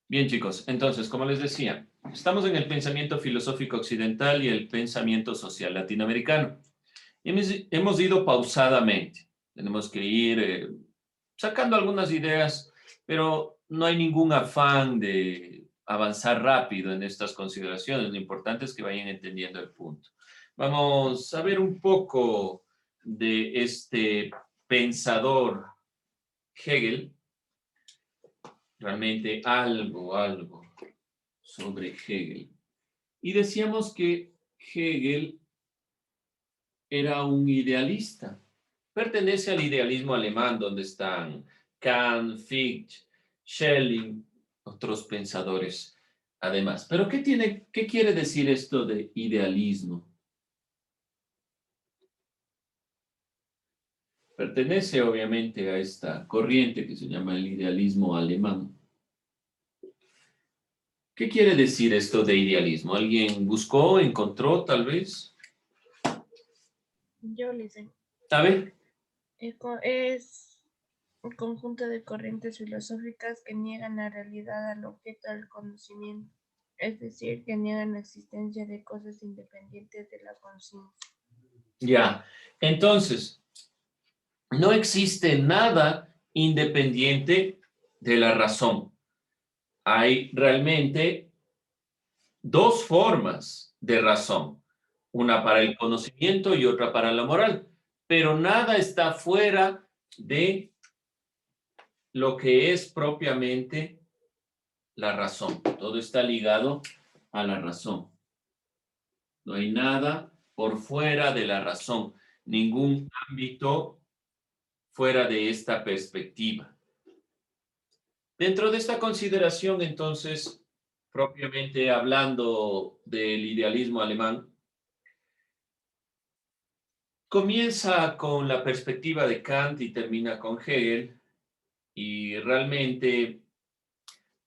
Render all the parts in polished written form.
Bien, chicos, entonces, como les decía, estamos en el pensamiento filosófico occidental y el pensamiento social latinoamericano. Hemos ido pausadamente. Tenemos que ir sacando algunas ideas, pero no hay ningún afán de avanzar rápido en estas consideraciones. Lo importante es que vayan entendiendo el punto. Vamos a ver un poco de este pensador Hegel, realmente algo sobre Hegel. Y decíamos que Hegel era un idealista. Pertenece al idealismo alemán, donde están Kant, Fichte, Schelling, otros pensadores además. Pero ¿qué quiere decir esto de idealismo? Pertenece obviamente a esta corriente que se llama el idealismo alemán. ¿Qué quiere decir esto de idealismo? ¿Alguien buscó, encontró tal vez? Yo les sé. A ver, Es un conjunto de corrientes filosóficas que niegan la realidad al objeto del conocimiento, es decir, que niegan la existencia de cosas independientes de la conciencia. ya. Entonces, no existe nada independiente de la razón. Hay realmente dos formas de razón, una para el conocimiento y otra para la moral, pero nada está fuera de lo que es propiamente la razón. Todo está ligado a la razón. No hay nada por fuera de la razón, ningún ámbito fuera de esta perspectiva. Dentro de esta consideración, entonces, propiamente hablando del idealismo alemán, comienza con la perspectiva de Kant y termina con Hegel, y realmente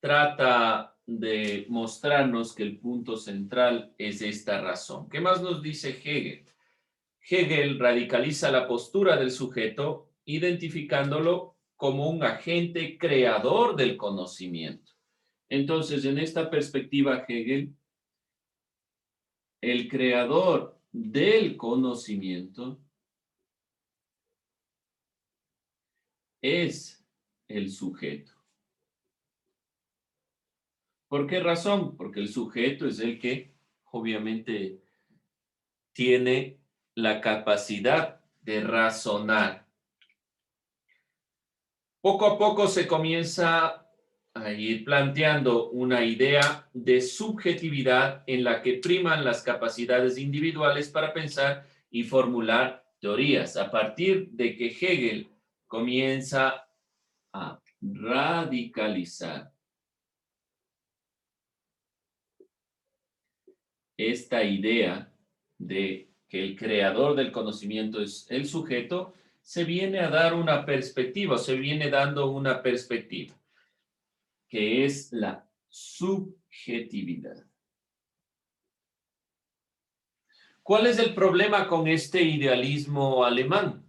trata de mostrarnos que el punto central es esta razón. ¿Qué más nos dice Hegel? Hegel radicaliza la postura del sujeto, identificándolo como un agente creador del conocimiento. Entonces, en esta perspectiva, Hegel, el creador del conocimiento es el sujeto. ¿Por qué razón? Porque el sujeto es el que obviamente tiene la capacidad de razonar. Poco a poco se comienza a ir planteando una idea de subjetividad en la que priman las capacidades individuales para pensar y formular teorías. A partir de que Hegel comienza a radicalizar esta idea de que el creador del conocimiento es el sujeto, se viene a dar una perspectiva, se viene dando una perspectiva, que es la subjetividad. ¿Cuál es el problema con este idealismo alemán?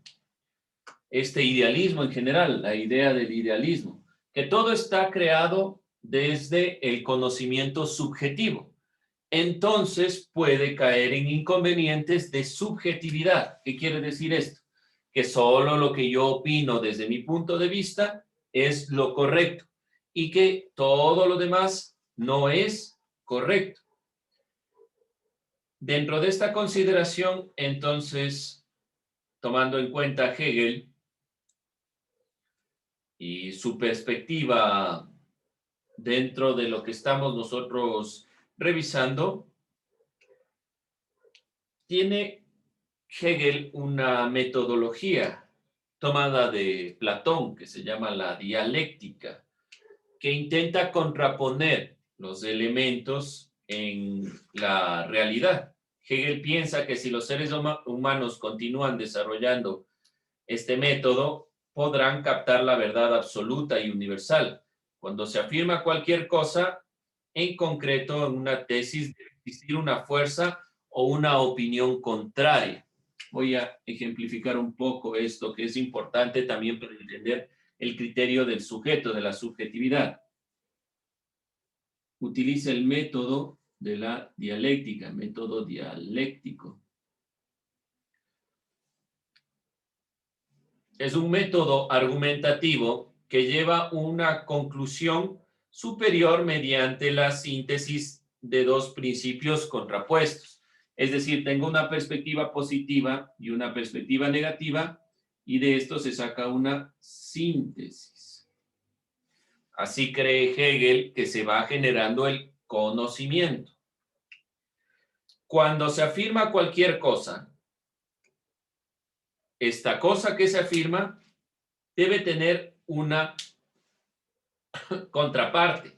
Este idealismo en general, la idea del idealismo, que todo está creado desde el conocimiento subjetivo. Entonces puede caer en inconvenientes de subjetividad. ¿Qué quiere decir esto? Que solo lo que yo opino desde mi punto de vista es lo correcto y que todo lo demás no es correcto. Dentro de esta consideración, entonces, tomando en cuenta Hegel y su perspectiva dentro de lo que estamos nosotros revisando, tiene Hegel una metodología tomada de Platón que se llama la dialéctica, que intenta contraponer los elementos en la realidad. Hegel piensa que si los seres humanos continúan desarrollando este método, podrán captar la verdad absoluta y universal. Cuando se afirma cualquier cosa, en concreto en una tesis, debe existir una fuerza o una opinión contraria. Voy a ejemplificar un poco esto, que es importante también para entender el criterio del sujeto, de la subjetividad. utiliza el método de la dialéctica, método dialéctico. Es un método argumentativo que lleva una conclusión superior mediante la síntesis de dos principios contrapuestos. Es decir, tengo una perspectiva positiva y una perspectiva negativa, y de esto se saca una síntesis. Así cree Hegel que se va generando el conocimiento. Cuando se afirma cualquier cosa, esta cosa que se afirma debe tener una contraparte.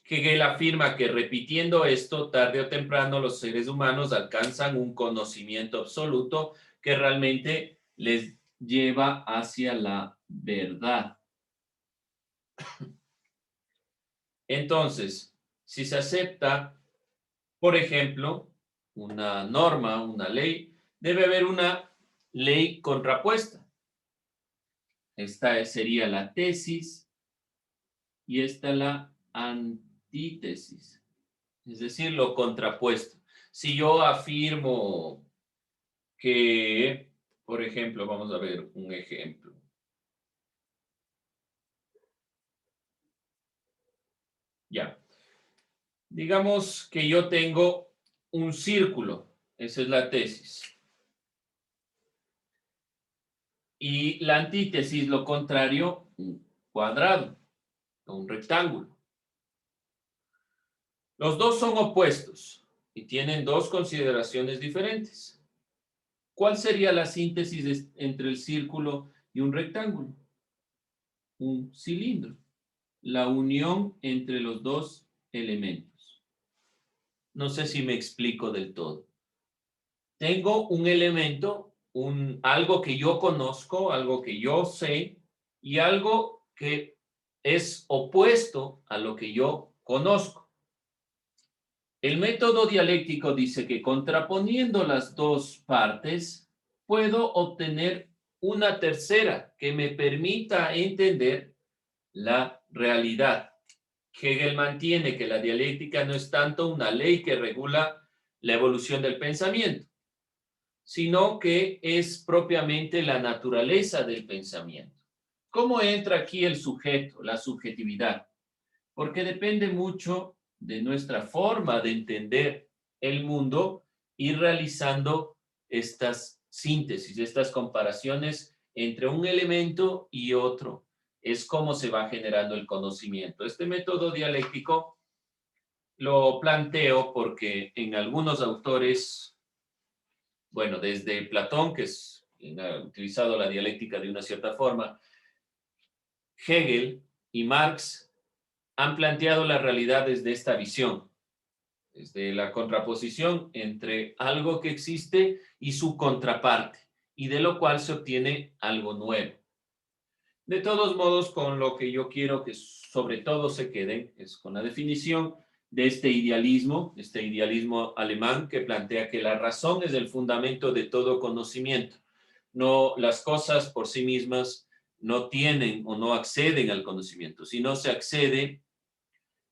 Hegel afirma que repitiendo esto, tarde o temprano los seres humanos alcanzan un conocimiento absoluto que realmente les lleva hacia la verdad. Entonces, si se acepta, por ejemplo, una norma, una ley, debe haber una ley contrapuesta. Esta sería la tesis y esta la antítesis, es decir, lo contrapuesto. Si yo afirmo que, por ejemplo, vamos a ver un ejemplo. Ya. Digamos que yo tengo un círculo, esa es la tesis. Y la antítesis, lo contrario, un cuadrado, un rectángulo. Los dos son opuestos y tienen dos consideraciones diferentes. ¿Cuál sería la síntesis entre el círculo y un rectángulo? Un cilindro. La unión entre los dos elementos. No sé si me explico del todo. Tengo un elemento, algo que yo conozco, algo que yo sé, y algo que es opuesto a lo que yo conozco. El método dialéctico dice que contraponiendo las dos partes, puedo obtener una tercera que me permita entender la realidad. Hegel mantiene que la dialéctica no es tanto una ley que regula la evolución del pensamiento, sino que es propiamente la naturaleza del pensamiento. ¿Cómo entra aquí el sujeto, la subjetividad? Porque depende mucho de nuestra forma de entender el mundo y realizando estas síntesis, estas comparaciones entre un elemento y otro. Es cómo se va generando el conocimiento. Este método dialéctico lo planteo porque en algunos autores, bueno, desde Platón, que ha utilizado la dialéctica de una cierta forma, Hegel y Marx han planteado la realidad desde esta visión, desde la contraposición entre algo que existe y su contraparte, y de lo cual se obtiene algo nuevo. De todos modos, con lo que yo quiero que sobre todo se queden es con la definición de este idealismo alemán que plantea que la razón es el fundamento de todo conocimiento. No, las cosas por sí mismas no tienen o no acceden al conocimiento, sino se accede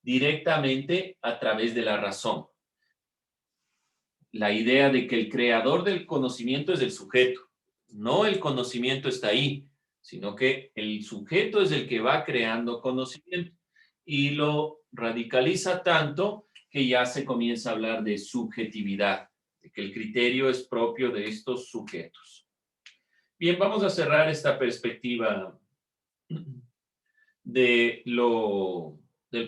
directamente a través de la razón. La idea de que el creador del conocimiento es el sujeto, no el conocimiento está ahí, sino que el sujeto es el que va creando conocimiento y lo radicaliza tanto que ya se comienza a hablar de subjetividad, de que el criterio es propio de estos sujetos. Bien, vamos a cerrar esta perspectiva del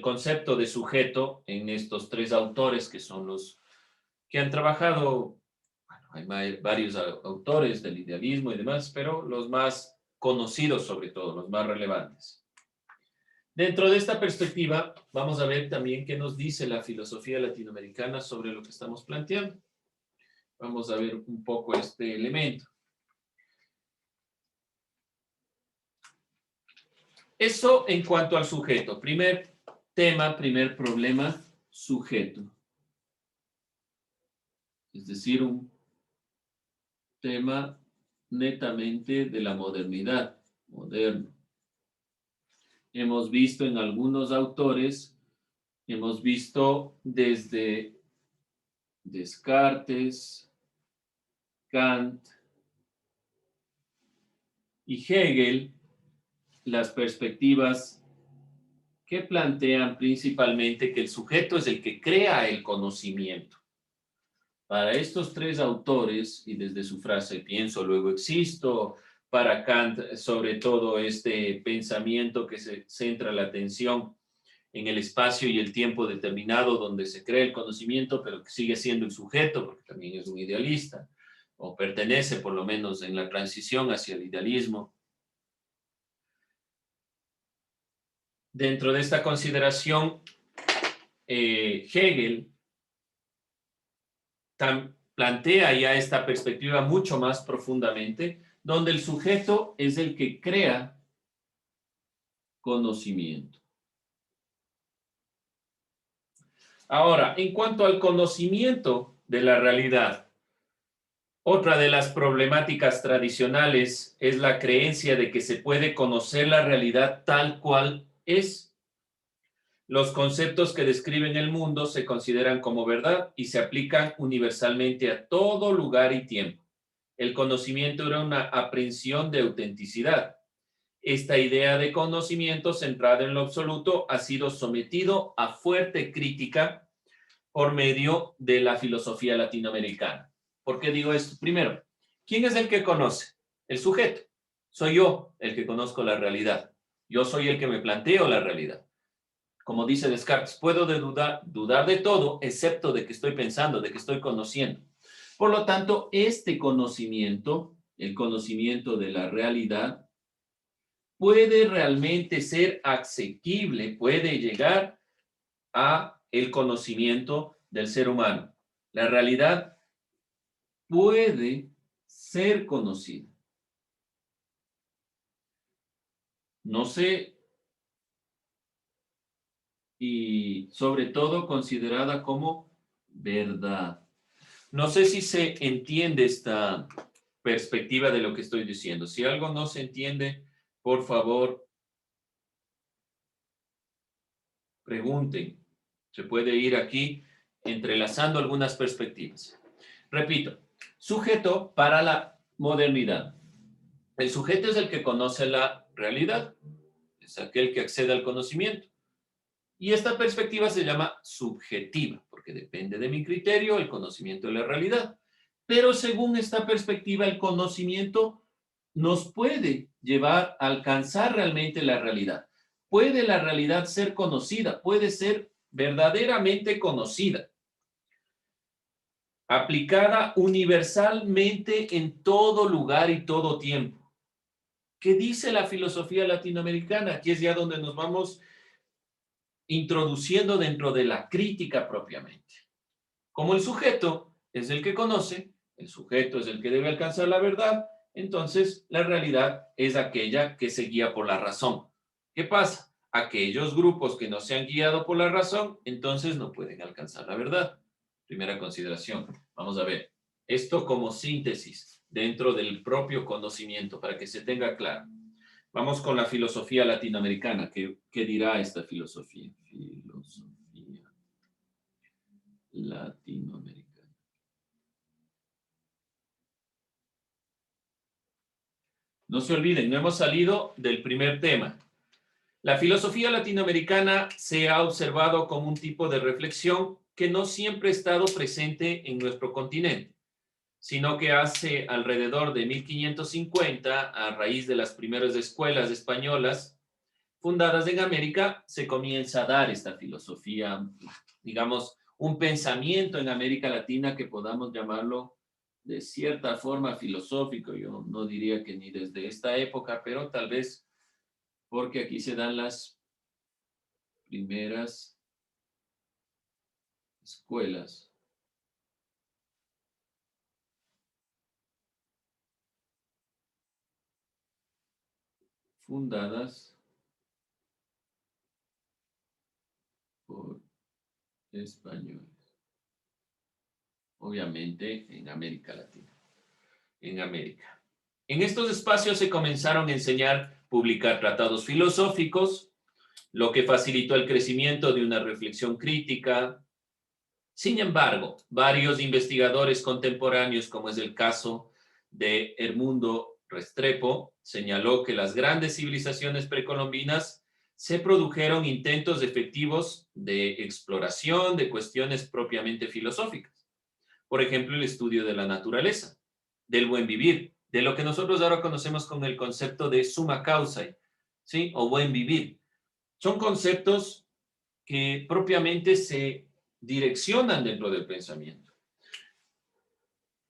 concepto de sujeto en estos tres autores que son los que han trabajado. Bueno, hay varios autores del idealismo y demás, pero los más conocidos sobre todo, los más relevantes. Dentro de esta perspectiva, vamos a ver también qué nos dice la filosofía latinoamericana sobre lo que estamos planteando. Vamos a ver un poco este elemento. Eso en cuanto al sujeto. Primer tema, primer problema, sujeto. Es decir, un tema netamente de la modernidad, moderno. Hemos visto en algunos autores Hemos visto desde Descartes, Kant y Hegel las perspectivas que plantean principalmente que el sujeto es el que crea el conocimiento. Para estos tres autores, y desde su frase pienso, luego existo, para Kant, sobre todo este pensamiento que se centra la atención en el espacio y el tiempo determinado donde se crea el conocimiento, pero que sigue siendo el sujeto, porque también es un idealista, o pertenece por lo menos en la transición hacia el idealismo. Dentro de esta consideración, Hegel plantea ya esta perspectiva mucho más profundamente, donde el sujeto es el que crea conocimiento. Ahora, en cuanto al conocimiento de la realidad, otra de las problemáticas tradicionales es la creencia de que se puede conocer la realidad tal cual es. Los conceptos que describen el mundo se consideran como verdad y se aplican universalmente a todo lugar y tiempo. El conocimiento era una aprehensión de autenticidad. Esta idea de conocimiento centrada en lo absoluto ha sido sometido a fuerte crítica por medio de la filosofía latinoamericana. ¿Por qué digo esto? Primero, ¿quién es el que conoce? El sujeto. Soy yo el que conozco la realidad. Yo soy el que me planteo la realidad. Como dice Descartes, puedo dudar de todo excepto de que estoy pensando, de que estoy conociendo. Por lo tanto, este conocimiento, el conocimiento de la realidad, puede realmente ser asequible, puede llegar a el conocimiento del ser humano. La realidad puede ser conocida. No sé, y sobre todo considerada como verdad. No sé si se entiende esta perspectiva de lo que estoy diciendo. Si algo no se entiende, por favor, pregunten. Se puede ir aquí entrelazando algunas perspectivas. Repito, sujeto para la modernidad. El sujeto es el que conoce la realidad, es aquel que accede al conocimiento. Y esta perspectiva se llama subjetiva, porque depende de mi criterio el conocimiento de la realidad. Pero según esta perspectiva, el conocimiento nos puede llevar a alcanzar realmente la realidad. Puede la realidad ser conocida, puede ser verdaderamente conocida, aplicada universalmente en todo lugar y todo tiempo. ¿Qué dice la filosofía latinoamericana? Aquí es ya donde nos vamos introduciendo dentro de la crítica propiamente. Como el sujeto es el que conoce, el sujeto es el que debe alcanzar la verdad, entonces la realidad es aquella que se guía por la razón. ¿Qué pasa? Aquellos grupos que no se han guiado por la razón, entonces no pueden alcanzar la verdad. Primera consideración. Vamos a ver. Esto como síntesis dentro del propio conocimiento para que se tenga claro. Vamos con la filosofía latinoamericana. ¿Qué dirá esta filosofía? Filosofía latinoamericana. No se olviden, no hemos salido del primer tema. La filosofía latinoamericana se ha observado como un tipo de reflexión que no siempre ha estado presente en nuestro continente, sino que hace alrededor de 1550, a raíz de las primeras escuelas españolas fundadas en América, se comienza a dar esta filosofía, digamos, un pensamiento en América Latina que podamos llamarlo de cierta forma filosófico. Yo no diría que ni desde esta época, pero tal vez porque aquí se dan las primeras escuelas fundadas por españoles, obviamente en América Latina, en América. En estos espacios se comenzaron a enseñar, publicar tratados filosóficos, lo que facilitó el crecimiento de una reflexión crítica. Sin embargo, varios investigadores contemporáneos, como es el caso de Edmundo Restrepo, señaló que las grandes civilizaciones precolombinas se produjeron intentos efectivos de exploración de cuestiones propiamente filosóficas. Por ejemplo, el estudio de la naturaleza, del buen vivir, de lo que nosotros ahora conocemos con el concepto de summa causa, ¿sí? O buen vivir. Son conceptos que propiamente se direccionan dentro del pensamiento.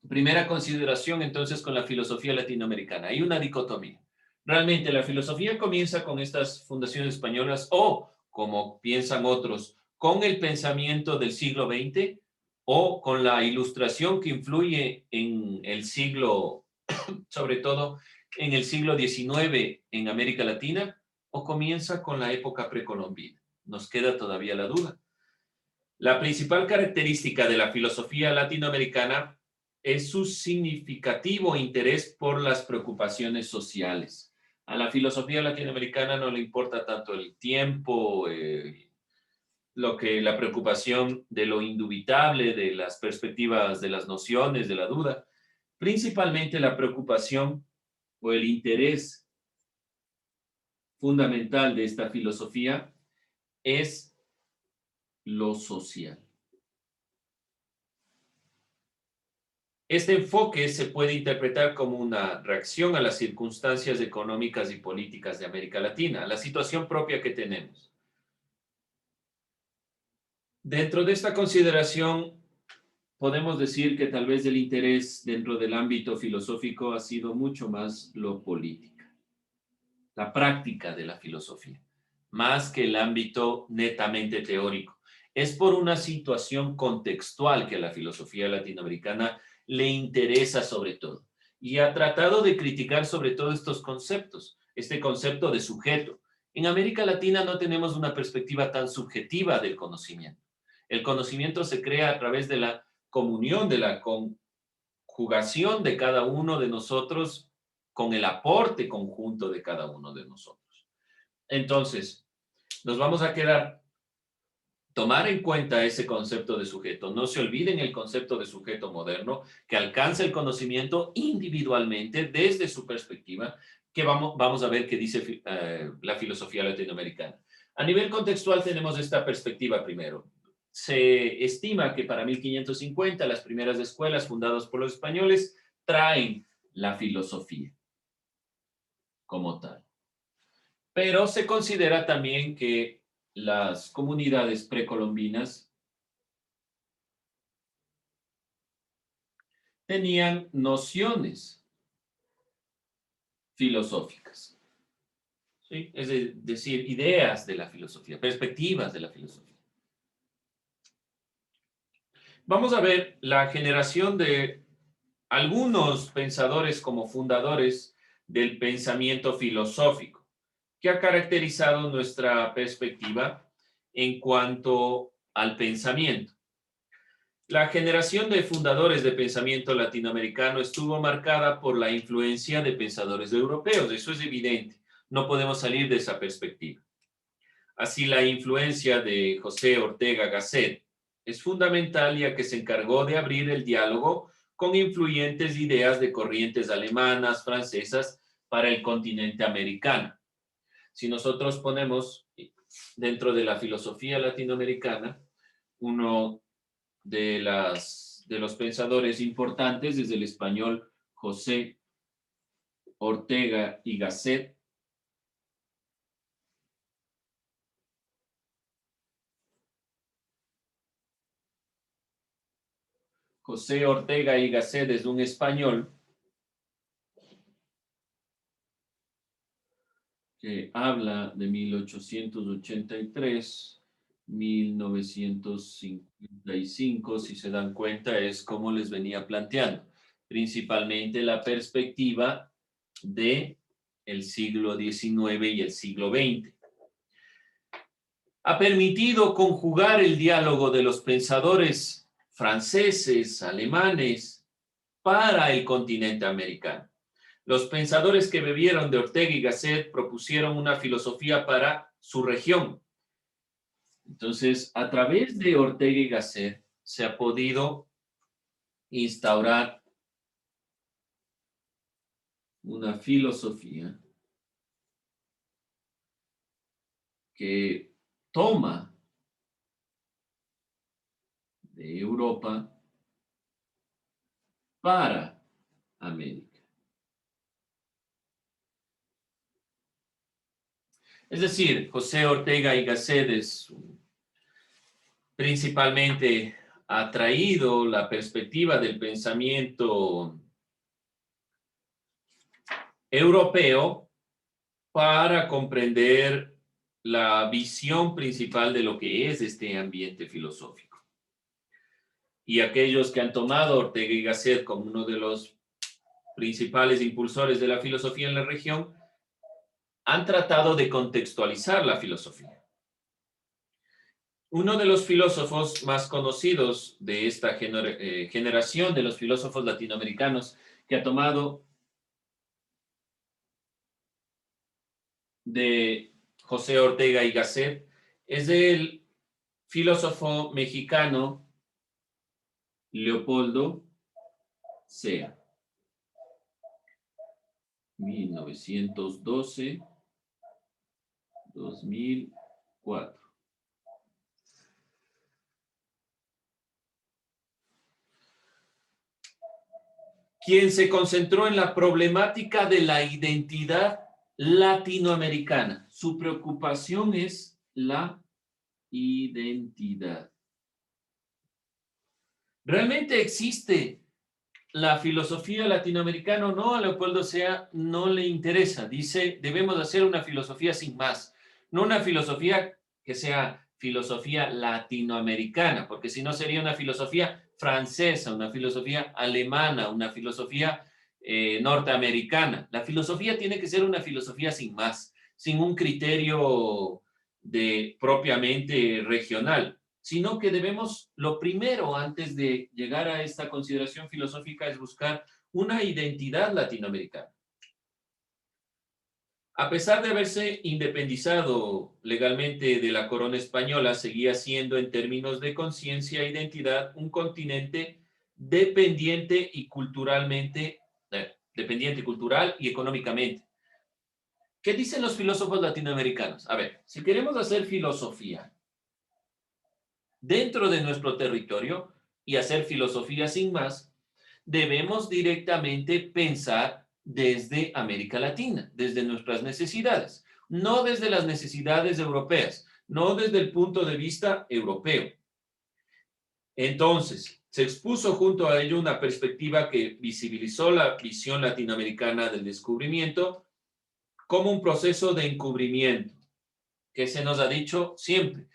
Primera consideración entonces con la filosofía latinoamericana. Hay una dicotomía. Realmente la filosofía comienza con estas fundaciones españolas o, como piensan otros, con el pensamiento del siglo XX o con la ilustración que influye en el siglo, sobre todo en el siglo XIX en América Latina, o comienza con la época precolombina. Nos queda todavía la duda. La principal característica de la filosofía latinoamericana es su significativo interés por las preocupaciones sociales. A la filosofía latinoamericana no le importa tanto el tiempo, la preocupación de lo indubitable, de las perspectivas, de las nociones, de la duda. Principalmente la preocupación o el interés fundamental de esta filosofía es lo social. Este enfoque se puede interpretar como una reacción a las circunstancias económicas y políticas de América Latina, a la situación propia que tenemos. Dentro de esta consideración, podemos decir que tal vez el interés dentro del ámbito filosófico ha sido mucho más lo político, la práctica de la filosofía, más que el ámbito netamente teórico. Es por una situación contextual que a la filosofía latinoamericana le interesa sobre todo. Y ha tratado de criticar sobre todo estos conceptos, este concepto de sujeto. En América Latina no tenemos una perspectiva tan subjetiva del conocimiento. El conocimiento se crea a través de la comunión, de la conjugación de cada uno de nosotros con el aporte conjunto de cada uno de nosotros. Entonces, nos vamos a tomar en cuenta ese concepto de sujeto. No se olviden el concepto de sujeto moderno que alcanza el conocimiento individualmente desde su perspectiva, que vamos a ver qué dice la filosofía latinoamericana. A nivel contextual tenemos esta perspectiva primero. Se estima que para 1550 las primeras escuelas fundadas por los españoles traen la filosofía como tal. Pero se considera también que las comunidades precolombinas tenían nociones filosóficas, ¿sí? Es decir, ideas de la filosofía, perspectivas de la filosofía. Vamos a ver la generación de algunos pensadores como fundadores del pensamiento filosófico, que ha caracterizado nuestra perspectiva en cuanto al pensamiento. La generación de fundadores de pensamiento latinoamericano estuvo marcada por la influencia de pensadores europeos, eso es evidente, no podemos salir de esa perspectiva. Así, la influencia de José Ortega Gasset es fundamental, ya que se encargó de abrir el diálogo con influyentes ideas de corrientes alemanas, francesas, para el continente americano. Si nosotros ponemos dentro de la filosofía latinoamericana, uno de los pensadores importantes desde el español José Ortega y Gasset. José Ortega y Gasset es un español que habla de 1883, 1955, si se dan cuenta, es como les venía planteando, principalmente la perspectiva de el siglo XIX y el siglo XX. Ha permitido conjugar el diálogo de los pensadores franceses, alemanes, para el continente americano. Los pensadores que bebieron de Ortega y Gasset propusieron una filosofía para su región. Entonces, a través de Ortega y Gasset se ha podido instaurar una filosofía que toma de Europa para América. Es decir, José Ortega y Gasset principalmente ha traído la perspectiva del pensamiento europeo para comprender la visión principal de lo que es este ambiente filosófico. Y aquellos que han tomado a Ortega y Gasset como uno de los principales impulsores de la filosofía en la región, han tratado de contextualizar la filosofía. Uno de los filósofos más conocidos de esta generación de los filósofos latinoamericanos que ha tomado de José Ortega y Gasset es el filósofo mexicano Leopoldo Sea, 1912-2004. Quien se concentró en la problemática de la identidad latinoamericana. Su preocupación es la identidad. ¿Realmente existe la filosofía latinoamericana o no? A Leopoldo Sea no le interesa. Dice, debemos hacer una filosofía sin más. No una filosofía que sea filosofía latinoamericana, porque si no sería una filosofía francesa, una filosofía alemana, una filosofía norteamericana. La filosofía tiene que ser una filosofía sin más, sin un criterio de propiamente regional, sino que debemos, lo primero antes de llegar a esta consideración filosófica es buscar una identidad latinoamericana. A pesar de haberse independizado legalmente de la corona española, seguía siendo en términos de conciencia e identidad un continente dependiente y culturalmente, dependiente cultural y económicamente. ¿Qué dicen los filósofos latinoamericanos? A ver, si queremos hacer filosofía dentro de nuestro territorio y hacer filosofía sin más, debemos directamente pensar desde América Latina, desde nuestras necesidades, no desde las necesidades europeas, no desde el punto de vista europeo. Entonces, se expuso junto a ello una perspectiva que visibilizó la visión latinoamericana del descubrimiento como un proceso de encubrimiento, que se nos ha dicho siempre.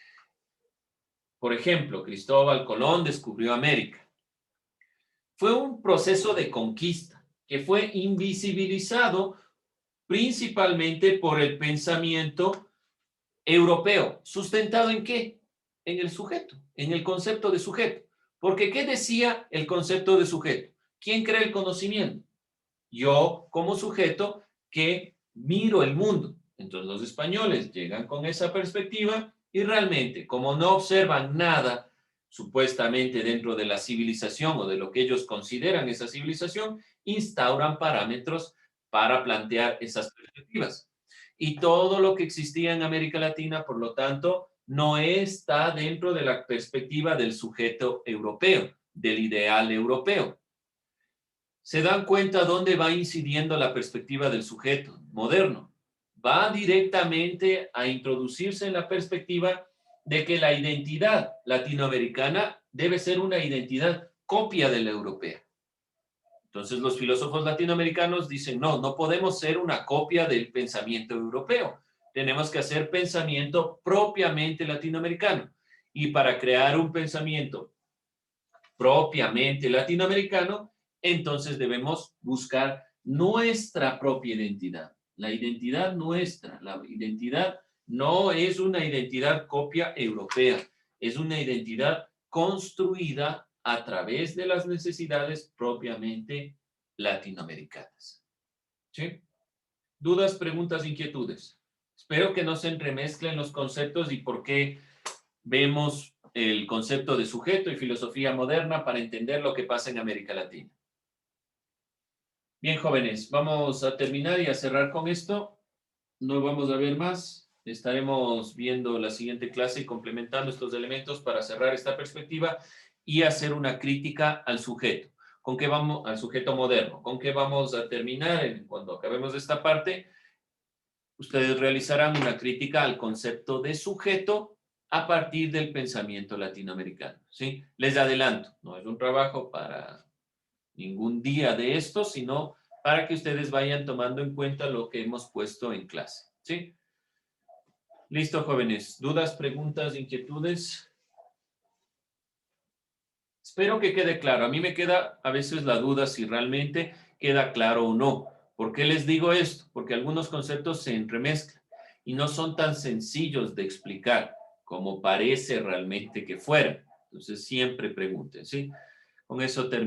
Por ejemplo, Cristóbal Colón descubrió América. Fue un proceso de conquista que fue invisibilizado principalmente por el pensamiento europeo. ¿Sustentado en qué? En el sujeto, en el concepto de sujeto. Porque ¿qué decía el concepto de sujeto? ¿Quién crea el conocimiento? Yo como sujeto que miro el mundo. Entonces los españoles llegan con esa perspectiva y realmente, como no observan nada supuestamente dentro de la civilización o de lo que ellos consideran esa civilización, instauran parámetros para plantear esas perspectivas. Y todo lo que existía en América Latina, por lo tanto, no está dentro de la perspectiva del sujeto europeo, del ideal europeo. ¿Se dan cuenta dónde va incidiendo la perspectiva del sujeto moderno? Va directamente a introducirse en la perspectiva de que la identidad latinoamericana debe ser una identidad copia de la europea. Entonces los filósofos latinoamericanos dicen, no, no podemos ser una copia del pensamiento europeo. Tenemos que hacer pensamiento propiamente latinoamericano. Y para crear un pensamiento propiamente latinoamericano, entonces debemos buscar nuestra propia identidad. La identidad nuestra, la identidad no es una identidad copia europea, es una identidad construida a través de las necesidades propiamente latinoamericanas. ¿Sí? ¿Dudas, preguntas, inquietudes? Espero que no se entremezclen los conceptos y por qué vemos el concepto de sujeto y filosofía moderna para entender lo que pasa en América Latina. Bien, jóvenes, vamos a terminar y a cerrar con esto. No vamos a ver más. Estaremos viendo la siguiente clase y complementando estos elementos para cerrar esta perspectiva y hacer una crítica al sujeto. ¿Con qué vamos? Al sujeto moderno. ¿Con qué vamos a terminar cuando acabemos esta parte? Ustedes realizarán una crítica al concepto de sujeto a partir del pensamiento latinoamericano, ¿sí? Les adelanto, no es un trabajo para ningún día de esto, sino para que ustedes vayan tomando en cuenta lo que hemos puesto en clase, ¿sí? Listo, jóvenes. ¿Dudas, preguntas, inquietudes? Espero que quede claro. A mí me queda a veces la duda si realmente queda claro o no. ¿Por qué les digo esto? Porque algunos conceptos se entremezclan y no son tan sencillos de explicar como parece realmente que fueran. Entonces, siempre pregunten, ¿sí? Con eso termino.